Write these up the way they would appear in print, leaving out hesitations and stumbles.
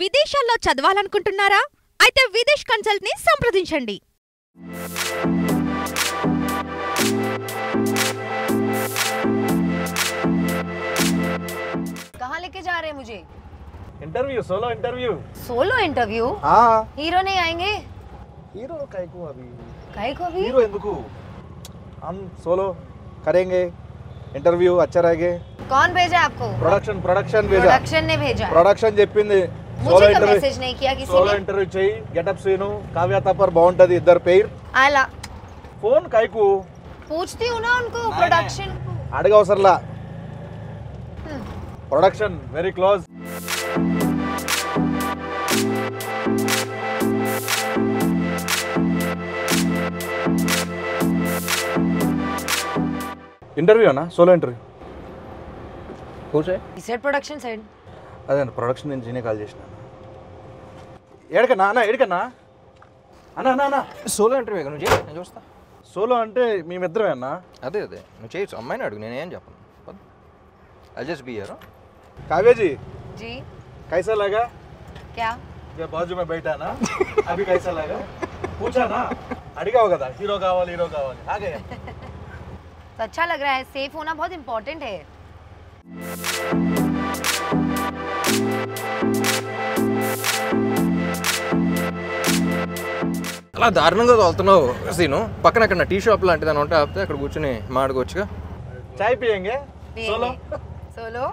విదేశాల్లో చదవాలనుకుంటున్నారా? అయితే విదేశ్ కన్సల్ట్ ని సంప్రదించండి. कहाँ लेके जा रहे हैं मुझे? Interview solo interview solo interview? हाँ हीरो नहीं आएंगे? हीरो काहे को अभी अभी? हीरो ఎందుకు हम सोलो करेंगे इंटरव्यू अच्छा रहेगा. कौन भेजा आपको? प्रोडक्शन भेजा. प्रोडक्शन ने भेजा. प्रोडक्शन చెప్పింది मुझे तो मैसेज नहीं किया किसी सोलो ने. इंटरव्यू చేయి గెటప్ సీను కావ్య తపర్ బాగుంటది ఇద్దరు పేర్ आला ఫోన్ కాయకు पूछती हूँ ना उनको प्रोडक्शन అడగవసరలా प्रोडक्शन वेरी क्लोज. ఇంటర్వ్యూ అన్నా సోలో ఇంటర్వ్యూ కూర్చో. He said production side. అదే అన్న ప్రొడక్షన్ నుంచి నేనే కాల్ చేసిన. ఏడకన్నా అన్న ఏడకన్నా అన్న అన్న అన్న సోలో ఇంటర్వ్యూ నువ్వు చేయి, నేను చూస్తా. సోలో అంటే మేమిద్దరమే అన్న. అదే నువ్వు చేయొచ్చు, అమ్మాయిని అడుగు, నేనేం చెప్పను. I just be here. Kavya ji ji कैसा लगा? क्या? ये बाजू में बैठा ना अभी कैसा लगा? पूछा ना अड़गा होगा था हीरो कावाली आ गया. तो अच्छा लग रहा है. सेफ होना बहुत इम्पोर्टेंट है. అలా దారుణంగా తోలుతున్నావు సీను. పక్కన అక్కడ టీ షాప్ లాంటిది అని ఉంటే ఆపితే అక్కడ కూర్చొని మాట్లాడుకోవచ్చుగా. चाय पियेंगे सोलो सोलो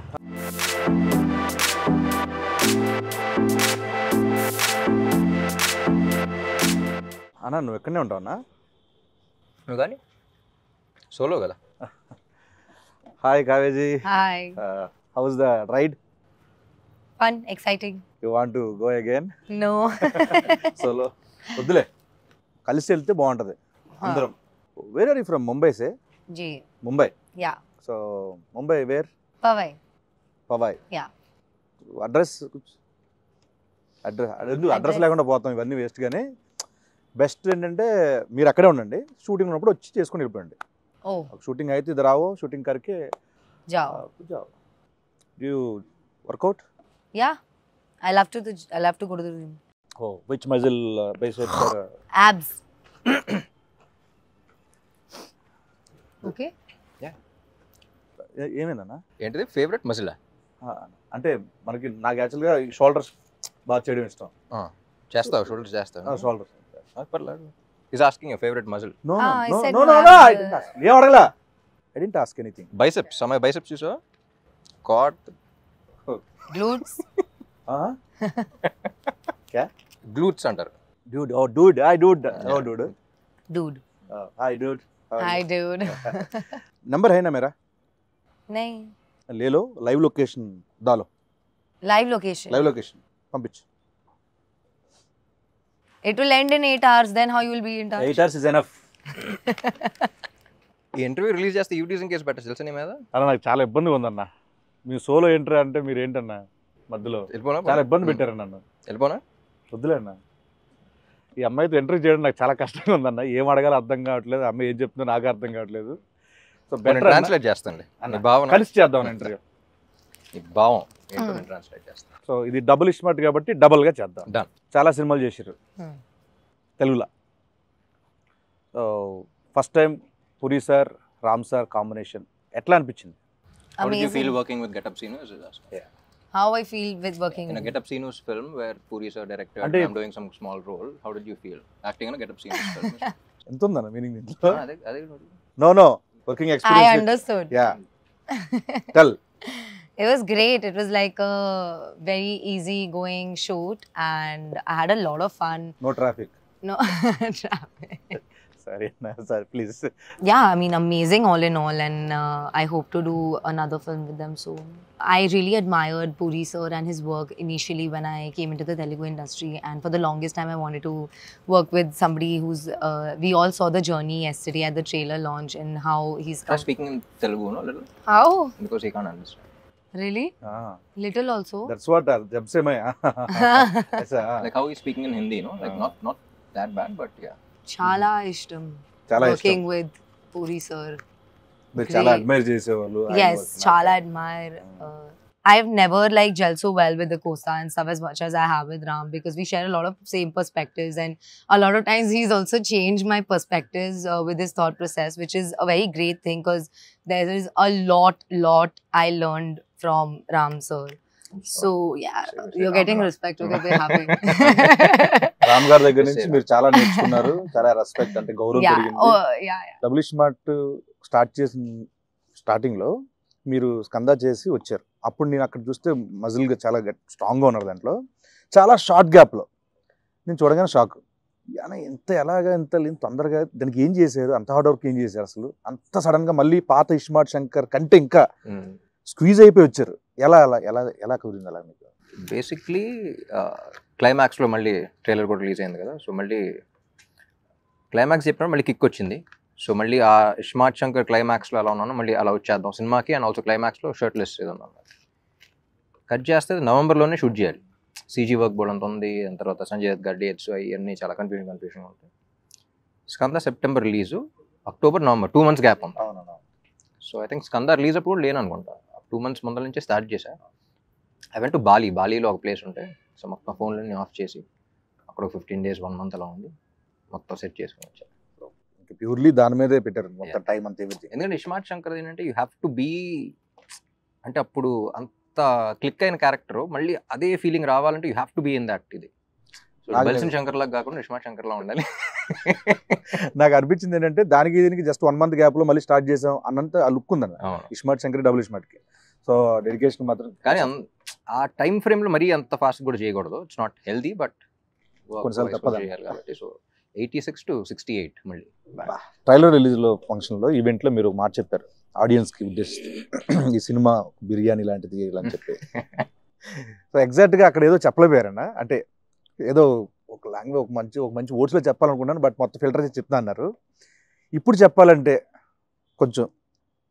అన్న నువ్వు ఎక్కడనే ఉంటావు అన్న? నువ్వు కానీ సోలో కదా. Hi Kavya ji. Hi. How was the ride? Fun exciting. You want to go again? No. Solo వద్దులే, కలిసి వెళ్తే బాగుంటది అందరం. Where are you from? Mumbai సే? जी Mumbai. Yeah so Mumbai where? Powai. Powai. Yeah address address లేకుండా పోతాం, ఇవన్నీ వేస్ట్. కానీ బెస్ట్ ఏంటంటే మీరు అక్కడే ఉండండి, షూటింగ్ ఉన్నప్పుడు వచ్చి చేసుకొని వెళ్ళిపోండి. ओ షూటింగ్ అయితే ఇద్దరు రావో షూటింగ్ కరికే जाओ. जाओ. You workout? या I love to go to the gym. Oh, which muscle bicep or Abs. Okay. ఏమేనా? ఏంటిది ఫేవరెట్ మజిలా? అంటే మనకి నాకు యాక్చువల్గా షోల్డర్స్ బాగా చేయడం ఇష్టం. చేస్తావు షోల్డర్స్? చేస్తావు షోల్డర్స్. పర్లేదు. Is asking your favourite muscle. No I no said no no, no I- ఏం అడగలా. I didn't ask anything. Biceps, సమయ బైసెప్స్ చూసావా? కాట్ Glutes. क्या? గ్లూట్స్ అంటారు. Dude, oh dude, hi dude. Oh dude. Dude. Hi dude. Hi dude. Number है ना मेरा? नहीं. ले लो, लाइव लोकेशन डालो. Live location. लाइव लोकेशन पंपिच. It will end in 8 hours. Then how you will be in touch? 8 hours is enough. ఈ interview release చేస్తే యూటీజింగ్ కేసు పెట్టచ్చు తెలుసా నీ మీద? అలా నాకు చాలా ఇబ్బందిగా ఉందన్న. మీరు సోలో ఎంట్రీ అంటే మీరు ఏంటన్నా మధ్యలో వెళ్ళిపోనా? చాలా ఇబ్బంది పెట్టారు నన్ను. వెళ్ళిపోనా? వద్దులే అన్న, ఈ అమ్మాయితో ఎంట్రీ చేయడం నాకు చాలా కష్టంగా ఉందన్న. ఏం అడగాలో అర్థం కావట్లేదు, అమ్మాయి ఏం చెప్తుందో నాకు అర్థం కావట్లేదు. సో నేను ట్రాన్స్లేట్ చేస్తాండి నీ భావన. కలిసి చేద్దాం ఇంటర్వ్యూ. నీ భావం ఏంటో నేను ట్రాన్స్లేట్ చేస్తాను. సో ఇది డబుల్ ఇస్మార్ట్ కాబట్టి డబుల్గా చేద్దాం. డన్. చాలా సినిమాలు చేసారు తెలుగులో. సో ఫస్ట్ టైం పురి సార్ రామ్ సార్ కాంబినేషన్ ఎట్లా అనిపించింది? How did you Amazing. feel working with Get Up Sinu? How I feel with working. In a Get Up Sinu's film where Puri sir directed and I'm doing some small role, how did you feel acting in a Get Up Sinu's film? ఎంత ఉందన్న meaning దీంట్లో? అదే no no working I experience. understood. Yeah tell. It was great. It was like a very easy going shoot and I had a lot of fun. No traffic. No traffic. సరే అన్న, సరే please. Yeah, I mean, amazing all in all, and I hope to do another film with them soon. I really admired Puri sir and his work initially when I came into the Telugu industry, and for the longest time I wanted to work with somebody who's, we all saw the journey yesterday at the trailer launch and how he's Try speaking in Telugu, no, little, How? because he can't understand. Really? Little also? That's what జబ్ సే మై ఐసా Like how he's speaking in Hindi, no, like not that bad, but yeah. Chala ishtam. చాలా Working ఇష్టం. with Puri sir. మీరు చాలా Great. Admire చేసేవాళ్ళు. Yes, chala admire. I've never like gelled so well with the Costa and stuff as much as I have with Ram, because we share a lot of same perspectives, and a lot of times he's also changed my perspectives with his thought process, which is a very great thing, because there is a lot I learned from Ram sir. So yeah, you're getting respect. Okay, we're happy. Ram గారి దగ్గర నుంచి మీరు చాలా నేర్చుకున్నారు, చాలా respect అంటే గౌరవం పెరిగింది. డబుల్ స్మార్ట్ స్టార్ట్ చేసిన స్టార్టింగ్ లో మీరు స్కంద చేసి వచ్చారు. అప్పుడు నేను అక్కడ చూస్తే మజిల్గా చాలా స్ట్రాంగ్గా ఉన్నారు. దాంట్లో చాలా షార్ట్ గ్యాప్లో నేను చూడగానే షాక్. ఎంత ఎలాగా ఎంత తొందరగా దానికి ఏం చేశారు, అంత హార్డ్ వర్క్ ఏం చేశారు, అసలు అంత సడన్గా మళ్ళీ పాత ఇస్మార్ట్ శంకర్ కంటే ఇంకా స్క్వీజ్ అయిపోయి వచ్చారు. ఎలా ఎలా ఎలా ఎలా కుదిరింది అలా మీకు? బేసిక్లీ క్లైమాక్స్లో మళ్ళీ ట్రైలర్ కూడా రిలీజ్ అయింది కదా, సో మళ్ళీ క్లైమాక్స్ చెప్పినప్పుడు మళ్ళీ కిక్ వచ్చింది. సో మళ్ళీ ఆ ఇస్మార్ట్ శంకర్ క్లైమాక్స్లో ఎలా ఉన్నాను మళ్ళీ అలా వచ్చేద్దాం సినిమాకి. అండ్ ఆల్సో క్లైమాక్స్లో షర్ట్లెస్ ఉన్నాను. కట్ చేస్తే నవంబర్లోనే షూట్ చేయాలి. సీజీ వర్క్ బోర్డ్ అంత ఉంది. దాని తర్వాత సంజయ్ దత్ గారి డేట్స్ అవన్నీ చాలా కన్ఫ్యూజన్ ఉంటాయి. Skanda September release, October November 2 months gap ఉంది. So I think Skanda release అప్పుడు కూడా లేను అనుకుంటా. 2 months ముందర నుంచే స్టార్ట్ చేశా. ఐ వెంట్ టు బాలీలో ఒక ప్లేస్ ఉంటే, సో మొత్తం ఫోన్లన్నీ ఆఫ్ చేసి అక్కడ 15 days 1 month అలా ఉంది, మొత్తం సెట్ చేసుకుని వచ్చాను. ప్యూర్లీ దాని మీదే పెట్టారు మొత్తం టైం అంతా. ఎందుకంటే ఇస్మార్ట్ శంకర్ ఏంటంటే యూ హ్యావ్ టు బీ, అంటే అప్పుడు అంత క్లిక్ అయిన క్యారెక్టర్ మళ్ళీ అదే ఫీలింగ్ రావాలంటే you have to be in that. ఇది బల్సిన్ శంకర్ లాగా కాకుండా ఇస్మార్ట్ శంకర్ లా ఉండాలి. నాకు అనిపించింది ఏంటంటే దానికి దీనికి జస్ట్ 1 month గ్యాప్ లో మళ్ళీ స్టార్ట్ చేసాం అన్నంత ఆ లుక్ ఉందన్న ఇస్మార్ట్ శంకర్ డబుల్ ఇస్మార్ట్ కి. సో డెడికేషన్ మాత్రం, కానీ ఆ టైం ఫ్రేమ్ లో మరీ అంత ఫాస్ట్ కూడా చేయకూడదు. ఇట్స్ నాట్ హెల్దీ, బట్ కొన్నిసార్లు తప్పదు చేయాలి కాబట్టి. సో 86 to 68 మళ్ళీ. ట్రైలర్ రిలీజ్ లో ఫంక్షన్ లో ఈవెంట్ లో మీరు ఒక మాట చెప్పారు ఆడియన్స్ కి ఉద్దేశిస్తూ, ఈ సినిమా బిర్యానీ లాంటిది ఇలా అని చెప్పి. సో ఎగ్జాక్ట్ గా అక్కడ ఏదో చెప్పలేపోయారన్న, అంటే ఏదో ఒక లాంగ్వేజ్ ఒక మంచి వర్డ్స్ లో చెప్పాలనుకున్నాను, బట్ మొత్తం ఫిల్టర్ చేసి చెప్తా అన్నారు. ఇప్పుడు చెప్పాలంటే కొంచెం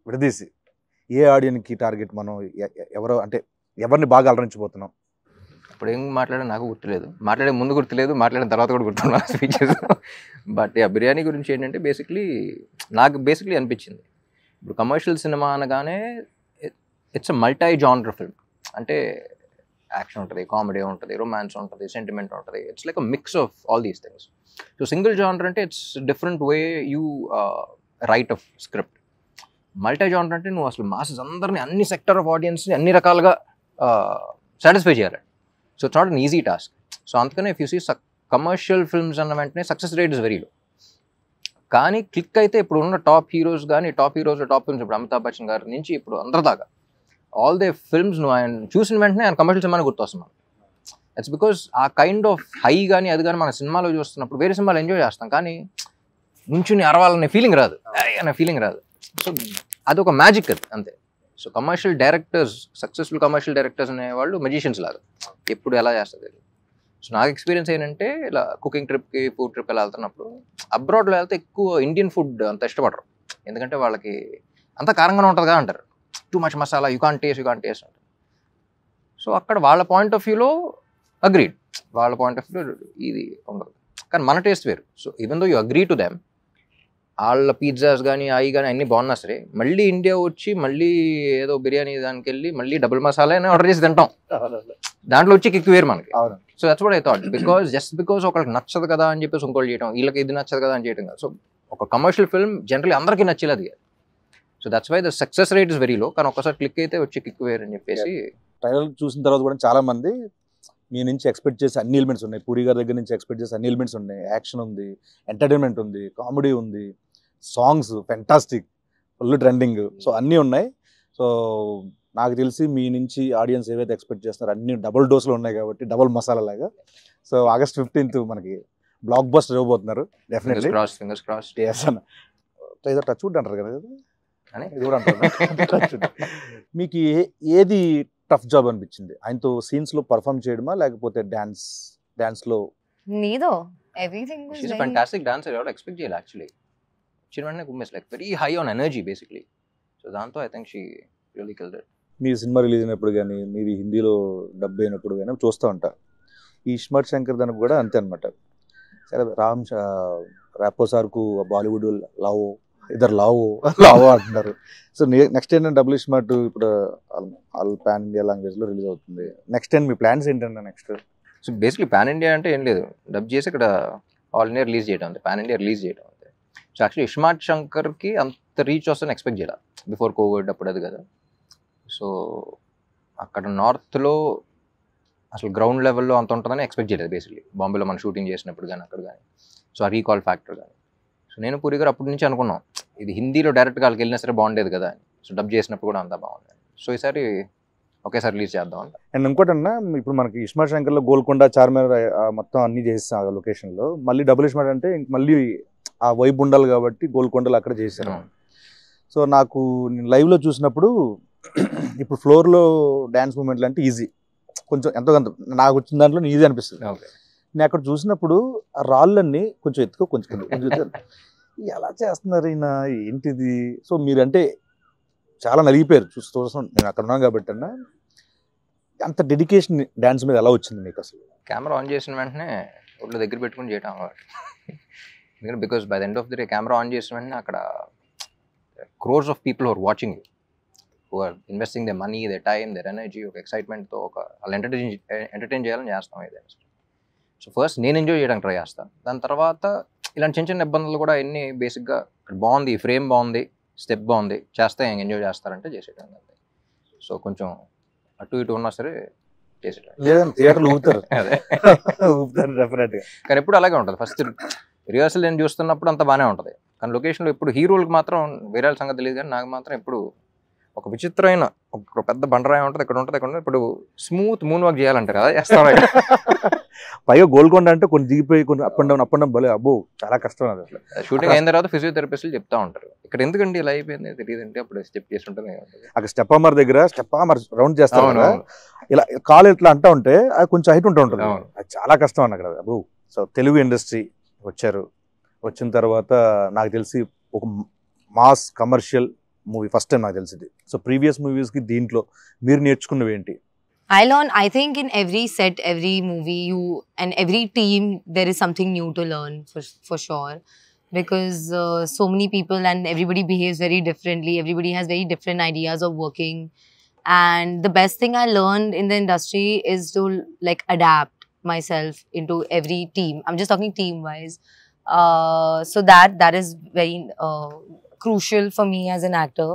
విడదీసి ఏ ఆడియన్స్ కి టార్గెట్, మనం ఎవరో అంటే ఎవరిని బాగా అలరించిపోతున్నాం? ఇప్పుడు ఏం మాట్లాడా నాకు గుర్తులేదు, మాట్లాడే ముందు గుర్తులేదు, మాట్లాడిన తర్వాత కూడా గుర్తున్నా స్పీచెస్. బట్ ఆ బిర్యానీ గురించి ఏంటంటే నాకు బేసిక్లీ అనిపించింది, ఇప్పుడు కమర్షియల్ సినిమా అనగానే it's a multi genre film. అంటే యాక్షన్ ఉంటుంది, కామెడీ ఉంటుంది, రొమాన్స్ ఉంటుంది, సెంటిమెంట్ ఉంటుంది. It's like a mix of all these things. So single genre అంటే it's different way you write of script. Multi genre అంటే నువ్వు అసలు మాసెస్ అందరినీ, అన్ని సెక్టర్ ఆఫ్ ఆడియన్స్ని అన్ని రకాలుగా సాటిస్ఫై చేయాలి. So it's not an easy task. So అందుకనే if you see commercial films అన్న వెంటనే success rate is very low. కానీ క్లిక్ అయితే ఇప్పుడు ఉన్న టాప్ హీరోస్ టాప్ ఫిల్మ్స్, ఇప్పుడు అమితాబ్ బచ్చన్ గారి నుంచి ఇప్పుడు అందరి దాకా ఆల్ దే ఫిల్మ్స్ నువ్వు ఆయన చూసిన వెంటనే ఆయన కమర్షియల్ సినిమాని గుర్తొస్తున్నాను. ఇట్స్ బికాస్ ఆ కైండ్ ఆఫ్ హై కానీ అది కానీ మన సినిమాలో చూస్తున్నప్పుడు వేరే సినిమాలు ఎంజాయ్ చేస్తాం, కానీ నుంచుని అరవాలనే ఫీలింగ్ రాదు, అనే ఫీలింగ్ రాదు. సో అదొక మ్యాజిక్ అది, అంతే. So commercial directors, successful commercial directors అనేవాళ్ళు మెజిషియన్స్ లాగా, ఎప్పుడు ఎలా చేస్తుంది. సో నాకు ఎక్స్పీరియన్స్ ఏంటంటే ఇలా కుకింగ్ ట్రిప్కి, ఫుడ్ ట్రిప్ ఎలా వెళ్తున్నప్పుడు, అబ్రాడ్లో వెళ్తే ఎక్కువ ఇండియన్ ఫుడ్ అంత ఇష్టపడరు, ఎందుకంటే వాళ్ళకి అంత కారంగానే ఉంటుంది కదా అంటారు, too much masala, you can't taste అంటారు. సో అక్కడ వాళ్ళ పాయింట్ ఆఫ్ వ్యూలో అగ్రీడ్, వాళ్ళ పాయింట్ ఆఫ్ వ్యూలో ఇది ఉండదు, కానీ మన టేస్ట్ వేరు. So even though you agree to them, వాళ్ళ పిజ్జాస్ కానీ అవి కానీ అన్నీ బాగున్నా సరే, మళ్ళీ ఇండియా వచ్చి మళ్ళీ ఏదో బిర్యానీ దానికి వెళ్ళి మళ్ళీ డబుల్ మసాలా అని ఆర్డర్ చేసి తింటాం, దాంట్లో వచ్చి కిక్ వేరు మనకి. So that's what I thought, because ఒకళ్ళకి నచ్చదు కదా అని చెప్పేసి ఇంకోళ్ళు చేయడం, వీళ్ళకి ఇది నచ్చదు కదా అని చేయడం కాదు. సో ఒక కమర్షియల్ ఫిల్మ్ జనరల్లీ అందరికీ నచ్చేది కాదు. So that's why the success rate is very low, కానీ ఒకసారి క్లిక్ అయితే వచ్చి కిక్ వేరు అని చెప్పేసి. ట్రైలర్ చూసిన తర్వాత కూడా చాలా మంది మీ నుంచి ఎక్స్పెక్ట్ చేసే అన్ని ఎలిమెంట్స్ ఉన్నాయి, పూరి గారి దగ్గర నుంచి ఎక్స్పెక్ట్ చేసే అన్ని ఎలిమెంట్స్ ఉన్నాయి, యాక్షన్ ఉంది, ఎంటర్టైన్మెంట్ ఉంది, కామెడీ ఉంది, songs fantastic, full trending, so అన్నీ ఉన్నాయి. సో నాకు తెలిసి మీ నుంచి ఆడియన్స్ ఏవైతే ఎక్స్పెక్ట్ చేస్తున్నారో అన్ని డబుల్ డోస్లో ఉన్నాయి కాబట్టి డబుల్ మసాలా లాగా. సో August 15th మనకి బ్లాక్ బస్టర్ ఇవ్వబోతున్నారు డెఫినెట్లీ. ఏదో టచ్ వుడ్ అంటారు కదా, ఇది కూడా అంటారు. మీకు ఏది టఫ్ జాబ్ అనిపించింది ఆయనతో సీన్స్ లో పర్ఫామ్ చేయడమా, లేకపోతే డాన్స్ లో? Neither. Everything was She's a fantastic dancer. I don't expect jail actually. She was like very high on energy basically. So Danto, I think she really killed it. Me cinema release అయినప్పుడు కానీ, మీది హిందీలో dub అయినప్పుడు కానీ చూస్తూ ఉంటా. ఈ ఇస్మార్ట్ శంకర్ దానికి కూడా అంతే అనమాట. సరే రాపో సార్కు బాలీవుడ్ లావో ఇద్దరు లావో అంటున్నారు. సో నెక్స్ట్ ఏంటంటే డబుల్ ఇస్మార్ట్ ఇప్పుడు ఆల్ పాన్ ఇండియా లాంగ్వేజ్ లో రిలీజ్ అవుతుంది. నెక్స్ట్ టైం మీ ప్లాన్స్ ఏంటంటే next? So basically pan India అంటే ఏం లేదు, డబ్ చేసి ఇక్కడ ఆల్ ఇండియా రిలీజ్ చేయడం అంతే, పాన్ ఇండియా రిలీజ్ చేయడం అంతే. సో యాక్చువల్లీ ఇస్మార్ట్ శంకర్కి అంత రీచ్ వస్తుందని ఎక్స్పెక్ట్ చేయాలి బిఫోర్ కోవిడ్ అప్పుడు, అది కదా. సో అక్కడ నార్త్లో అసలు గ్రౌండ్ లెవెల్లో అంత ఉంటుందని ఎక్స్పెక్ట్ చేయలేదు బేసిక్లీ, బాంబేలో మనం షూటింగ్ చేసినప్పుడు కానీ అక్కడ కానీ. సో ఆ రీకాల్ ఫ్యాక్టర్ కానీ. సో నేను పూరి గారు అప్పటి నుంచి అనుకున్నాం ఇది హిందీలో డైరెక్ట్గా వాళ్ళకి వెళ్ళినా సరే బాగుండేది కదా అని. సో డబ్ చేసినప్పుడు కూడా అంతా బాగుంది. సో ఈసారి ఒకేసారి రిలీజ్ చేద్దాం అంట. అండ్ ఇంకోటన్నా, ఇప్పుడు మనకి ఇస్మార్ట్ శంకర్లో గోల్కొండ, చార్మినార్ మొత్తం అన్ని చేస్తాం ఆ లొకేషన్లో. మళ్ళీ డబుల్ ఇస్మార్ట్ అంటే మళ్ళీ ఆ వైబ్ ఉండాలి కాబట్టి గోల్కొండలు అక్కడ చేశారు. సో నాకు నేను లైవ్లో చూసినప్పుడు ఇప్పుడు ఫ్లోర్లో డ్యాన్స్ మూమెంట్లు అంటే ఈజీ, కొంచెం ఎంతో కొంత నాకు వచ్చిన దాంట్లో ఈజీ అనిపిస్తుంది. నేను అక్కడ చూసినప్పుడు ఆ రాళ్ళన్నీ కొంచెం ఎత్తుకో కొంచెం ఎలా చేస్తున్నారు ఈయన, ఏంటిది? సో మీరంటే చాలా నలిగిపోయారు చూస్తాం, నేను అక్కడ ఉన్నాను కాబట్టి అన్న. అంత డెడికేషన్ డ్యాన్స్ మీద ఎలా వచ్చింది మీకు అసలు? కెమెరా ఆన్ చేసిన వెంటనే ఒళ్ళు దగ్గర పెట్టుకుని చేయటం అలవాటు. ఎందుకంటే because by the end of the day camera on చేసిన వెంటనే అక్కడ crores of people are watching you, who are investing their money, their time, their energy, ఒక ఎక్సైట్మెంట్తో వాళ్ళు ఎంటర్టైన్ చేయాలని చేస్తాం ఏదైనా. సో ఫస్ట్ నేను ఎంజాయ్ చేయడానికి ట్రై చేస్తాను. దాని తర్వాత ఇలాంటి చిన్న చిన్న ఇబ్బందులు కూడా ఎన్ని బేసిక్గా బాగుంది, ఫ్రేమ్ బాగుంది, స్టెప్ బాగుంది, చేస్తే ఎంజాయ్ చేస్తారంటే చేసేయడం అంతే. సో కొంచెం అటు ఇటు ఉన్నా సరే చేసేయడం. లేదంటే థియేటర్లు ఊపుతారు, అదే ఊపుతారు డెఫినెట్గా. కానీ ఎప్పుడు అలాగే ఉంటుంది. ఫస్ట్ రిహర్సల్ నేను చూస్తున్నప్పుడు అంత బాగానే ఉంటుంది, కానీ లొకేషన్లో ఇప్పుడు హీరోలకు మాత్రం వేరే సంగతి తెలియదు, కానీ నాకు మాత్రం ఎప్పుడు ఒక విచిత్రమైన ఒక పెద్ద బండరాయి ఉంటుంది, ఇక్కడ ఉంటుంది, ఇక్కడ ఉంటుంది. ఇప్పుడు స్మూత్ మూన్ వాక్ చేయాలంటారు కదా, చేస్తాం. పైగా గోల్కొండ అంటే కొన్ని దిగిపోయి కొన్ని అప్ అండ్ డౌన్ భలే అబ్బో చాలా కష్టం. అది అసలు షూటింగ్ అయిన తర్వాత ఫిజియోథెరపిస్టులు చెప్తా ఉంటారు, ఇక్కడ ఎందుకండి ఇలా అయిపోయింది తెలియదంటే అప్పుడు స్టెప్ చేస్తుంటే అక్కడ స్టెప్పామర్ దగ్గర స్టెప్పామర్ రౌండ్ చేస్తాం కదా, ఇలా కాలు ఇట్లా అంటా ఉంటే అది కొంచెం హైట్ ఉంటూ ఉంటుంది, అది చాలా కష్టం అన్న కదా అబ్బో. సో తెలుగు ఇండస్ట్రీ వచ్చారు, వచ్చిన తర్వాత నాకు తెలిసి ఒక mass commercial movie first time నాకు తెలిసింది. సో ప్రీవియస్ మూవీస్కి దీంట్లో మీరు నేర్చుకున్నవి ఏంటి? I think in every set, every movie, and every team, there is something new to learn for sure. Because so many people and everybody behaves very differently. Everybody has very different ideas of working. And the best thing I learned in the industry is to like adapt myself into every team. I'm just talking team wise. So that is very crucial for me as an actor.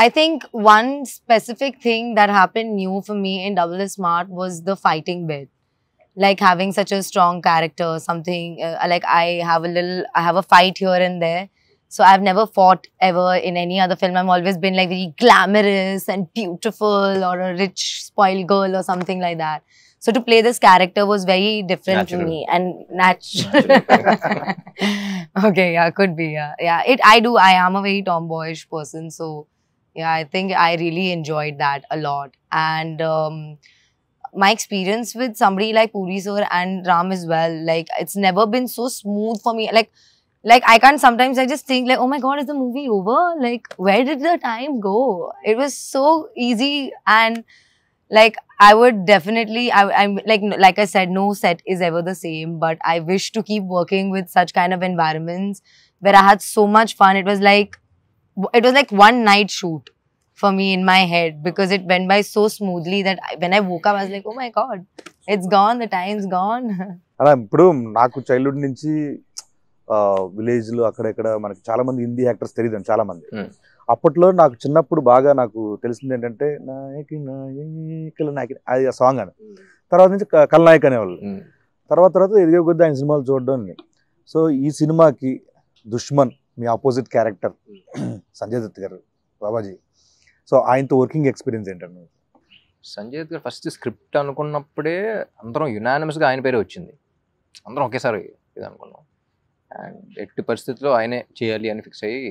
I think one specific thing that happened new for me in Double is Smart was the fighting bit. Like having such a strong character, something like I have a fight here and there. So I've never fought ever in any other film. I've always been like very glamorous and beautiful or a rich spoiled girl or something like that. So to play this character was very different to me and natural. Okay, yeah, could be, yeah. I am a very tomboyish person, so yeah, I think I really enjoyed that a lot. And my experience with somebody like Puri sir and Ram as well, like it's never been so smooth for me. Like I can't, sometimes I just think like, oh my god, is the movie over? Like where did the time go? It was so easy, and like I would definitely, I'm like I said, no set is ever the same, but I wish to keep working with such kind of environments where I had so much fun. It was like one night shoot for me in my head, because it went by so smoothly that when I woke up I was like, oh my god, it's gone, the time's gone. అలా ఇప్పుడు నాకు childhood నుంచి village లో అక్కడెక్కడ మనకి చాలా మంది Hindi actors తెలియదు చాలా మంది. అప్పట్లో నాకు చిన్నప్పుడు బాగా నాకు తెలిసింది ఏంటంటే నాయకి నాయకుల నాయకి అది ఆ సాంగ్ అని, తర్వాత నుంచి కల్నాయక్ అనేవాళ్ళు, తర్వాత ఎదిగే కొద్ది ఆయన సినిమాలు చూడడం. సో ఈ సినిమాకి దుష్మన్ మీ ఆపోజిట్ క్యారెక్టర్ సంజయ్ దత్ గారు, బాబాజీ, సో ఆయనతో వర్కింగ్ ఎక్స్పీరియన్స్ ఏంటంటే? సంజయ్ దత్ గారు ఫస్ట్ స్క్రిప్ట్ అనుకున్నప్పుడే అందరం యునానిమస్గా ఆయన పేరే వచ్చింది, అందరం ఒకేసారి ఇది అనుకున్నాం. అండ్ ఎట్టి పరిస్థితుల్లో ఆయనే చేయాలి అని ఫిక్స్ అయ్యి,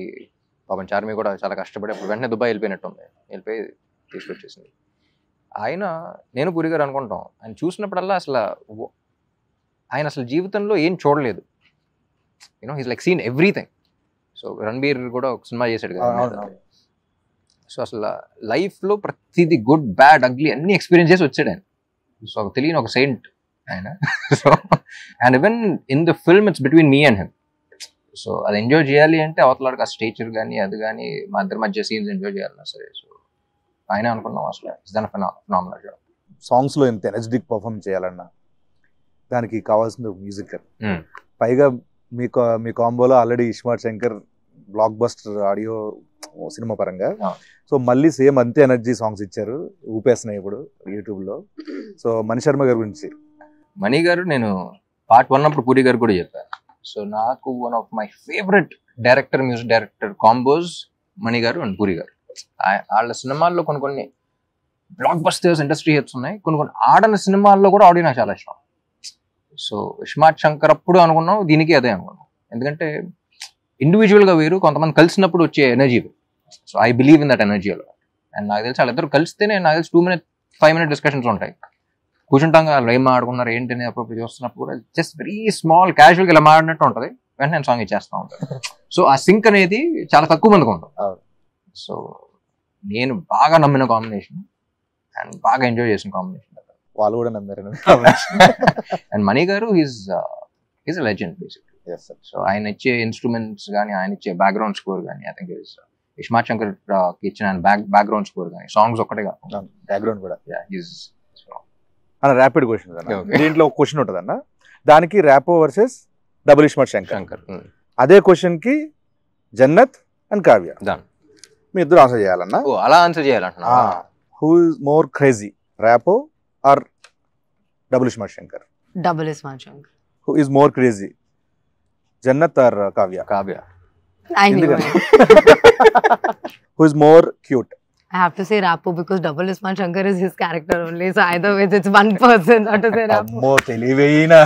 పాపం చార్మి కూడా చాలా కష్టపడి అప్పుడు వెంటనే దుబాయ్ వెళ్ళిపోయినట్టుంది, వెళ్ళిపోయి తీసుకొచ్చేసింది. నేను పూరి గారు అనుకుంటాం, ఆయన చూసినప్పుడల్లా ఆయన అసలు జీవితంలో ఏం చూడలేదు, he's like seen everything. So Ranbir కూడా ఒక సినిమా చేశాడు కదా, సో అసలు లైఫ్లో ప్రతిదీ గుడ్ బ్యాడ్ అగ్లీ అన్ని ఎక్స్పీరియన్స్ చేసి వచ్చాడు ఆయన. సో తెలియని ఒక సెయింట్ ఆయన. So and even in the film it's between me and him. So అది ఎంజాయ్ చేయాలి అంటే అవతలాడికి ఆ స్టేచర్ కానీ అది కానీ మా ఇద్దరి మధ్య సీన్స్ ఎంజాయ్ చేయాలన్నా సరే. సో ఆయనే అనుకున్నాం అసలు it's done phenomenal job. Songs లో ఎంత ఎనర్జెటిక్ పర్ఫార్మ్ చేయాలన్నా దానికి కావాల్సింది మ్యూజిక్. పైగా మీ కాంబోలో already iSmart Shankar blockbuster audio cinema పరంగా, సో మళ్ళీ సేమ్ అంతే ఎనర్జీ సాంగ్స్ ఇచ్చారు, ఊపేస్తున్నాయి ఇప్పుడు యూట్యూబ్ లో. సో మణి శర్మ గారి గురించి. మణి గారు నేను పార్ట్ 1 అప్పుడు పూరి గారు కూడా చెప్పాను. సో నాకు one of my favourite director, music director combos Mani garu and puri గారు. వాళ్ళ సినిమాల్లో కొన్ని బ్లాక్ బస్టర్స్ ఇండస్ట్రీ హిట్స్ ఉన్నాయి, కొన్ని ఆడని సినిమాల్లో కూడా ఆడియో నాకు చాలా ఇష్టం. సో ఇస్మార్ట్ శంకర్ అప్పుడు అనుకున్నాం, దీనికి అదే అనుకున్నాం. ఎందుకంటే ఇండివిజువల్గా వేరు, కొంతమంది కలిసినప్పుడు వచ్చే energy. So I believe in that energy అలా. అండ్ నాకు తెలిసి వాళ్ళిద్దరు కలిస్తేనే నాకు తెలిసి 2-5 డిస్కషన్స్ ఉంటాయి. కూర్చుంటాం వాళ్ళు ఏం ఆడుకున్నారు ఏంటి అని అప్పుడు చూస్తున్నప్పుడు కూడా జస్ట్ వెరీ స్మాల్ క్యాజువల్గా ఇలా మాడినట్టు ఉంటుంది, వెంటనే నేను సాంగ్ ఇచ్చేస్తూ ఉంటాను. సో ఆ సింక్ అనేది చాలా తక్కువ మందికి ఉంటుంది. సో నేను బాగా నమ్మిన కాంబినేషన్ అండ్ బాగా ఎంజాయ్ చేసిన కాంబినేషన్. వాళ్ళు కూడా నమ్మారు. అండ్ మణి గారు ఈజ్ లెజెండ్ బేసిక్లీ. సో ఆయన ఇచ్చే ఇన్స్ట్రుమెంట్స్ కానీ, ఆయన ఇచ్చే బ్యాక్గ్రౌండ్ స్కోర్ కానీ, ఐ థింక్ ఇస్మార్ట్ శంకర్ ఇచ్చిన బ్యాక్గ్రౌండ్ స్కోర్ కానీ, సాంగ్స్ ఒక్కటే కాదు, బ్యాక్గ్రౌండ్ కూడా. ర్యాపిడ్ క్వశ్చన్, దీంట్లో ఒక క్వశ్చన్ ఉంటుంది అన్న, దానికి ర్యాపో వర్సెస్ డబుల్ ఇస్మార్ట్ శంకర్. అదే క్వశ్చన్ కి జన్నత్ అండ్ కావ్య, మీ ఇద్దరు ఆన్సర్ చేయాలన్నా. అలా ఆన్సర్ చేయాలంటున్నా. Who is more crazy, Rapo or double iSmart Shankar? Double Ismaart Shankar. Who is more crazy, Jannat or Kavya? Kavya. I knew it. Who is more cute? I have to say Rapo because Double Ismaart Shankar is his character only. So either way, it's one person. Not to say Rapo. Ammo teliveina.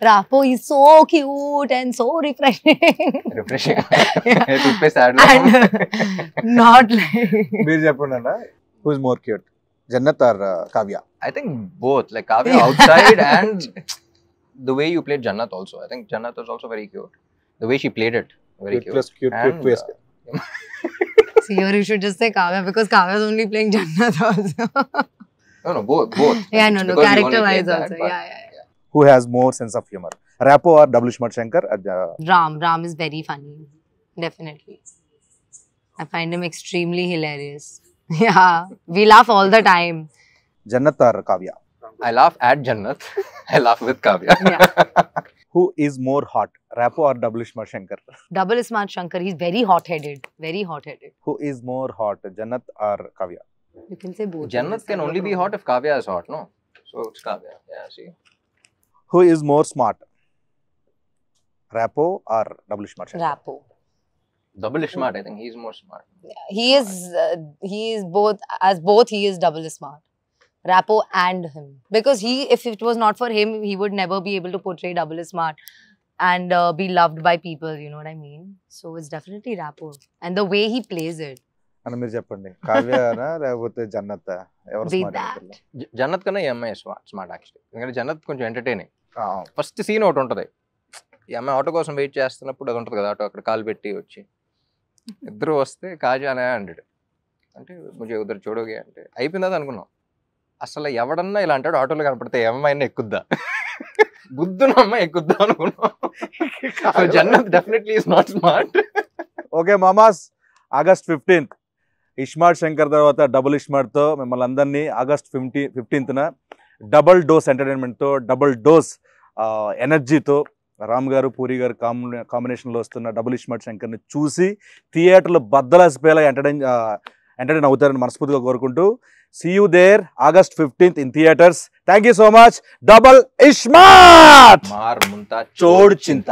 Rapo is so cute and so refreshing. Refreshing. And not like. Meer cheppundana. Who is more cute, Jannat or Kavya? I think both. Like Kavya outside and the way you played Jannat also. I think Jannat was also very cute. The way she played it, very cute. Plus cute, cute twist. See, here you should just say Kavya because Kavya is only playing Jannat also. No, both. Yeah, no, Because you character only wise played also. that, but- Yeah. Who has more sense of humor, Rapo or Double Ismaart Shankar? Ram is very funny. Definitely. I find him extremely hilarious. Yeah. We laugh all the time. Jannat or Kavya? I laugh at Jannat. I laugh with Kavya. Yeah. Who is more hot, Rapo or Double Ismaart Shankar? Double Ismaart Shankar, he's very hot-headed. Very hot-headed. Who is more hot, Jannat or Kavya? You can say both. Jannat can only be hot if Kavya is hot, no? So it's Kavya. Yeah, see. Who is more smart, Rapo or Double Ismaart Shankar? Rapo. Double Ismaart, I think he's more smart. He is both, as both he is Double Ismaart. Rapo and him. Because if it was not for him, he would never be able to portray Double Ismaart and be loved by people, you know what I mean? So it's definitely Rapo. And the way he plays it. అని మీరు చెప్పండి, కావ్యనా లేకపోతే జన్నత్? ఎవరు Be smart that. అనుకుంటున్నారు? జన్నత్ కన్నా ఈ అమ్మాయి smart actually. ఎందుకంటే జన్నత్ కొంచెం ఎంటర్టైనింగ్. ఫస్ట్ సీన్ ఒకటి ఉంటుంది, ఈ అమ్మాయి ఆటో కోసం వెయిట్ చేస్తున్నప్పుడు అది ఉంటుంది కదా, ఆటో అక్కడ కాలు పెట్టి వచ్చి ఇద్దరు వస్తే కాజానే అంటాడు, అంటే ముझे ఉదర్ చూడోగే అంటే అయిపోయిందా అనుకున్నాం. అసలు ఎవడన్నా ఇలా అంటాడు ఆటోలో కనపడితే ఏ అమ్మాయినా ఎక్కుద్దా, బుద్ధున్న అమ్మాయి ఎక్కుద్దా అనుకున్నాం. Jannat definitely is not smart. Okay మామాస్, ఆగస్ట్ 15th ఇస్మార్ట్ శంకర్ తర్వాత డబుల్ ఇస్మార్ట్తో మిమ్మల్ని అందరినీ ఆగస్ట్ 15th డబుల్ డోస్ ఎంటర్టైన్మెంట్తో, డబుల్ డోస్ ఎనర్జీతో రామ్ గారు పూరి గారు కాంబినేషన్లో వస్తున్న డబుల్ ఇస్మార్ట్ శంకర్ని చూసి థియేటర్లో బద్దలాసిపోయేలా ఎంటర్టైన్ అవుతారని మనస్ఫూర్తిగా కోరుకుంటూ, see you there August 15th in theaters. Thank you so much. Double Ismaart. మార్ ముంతా చోడ్ చింత.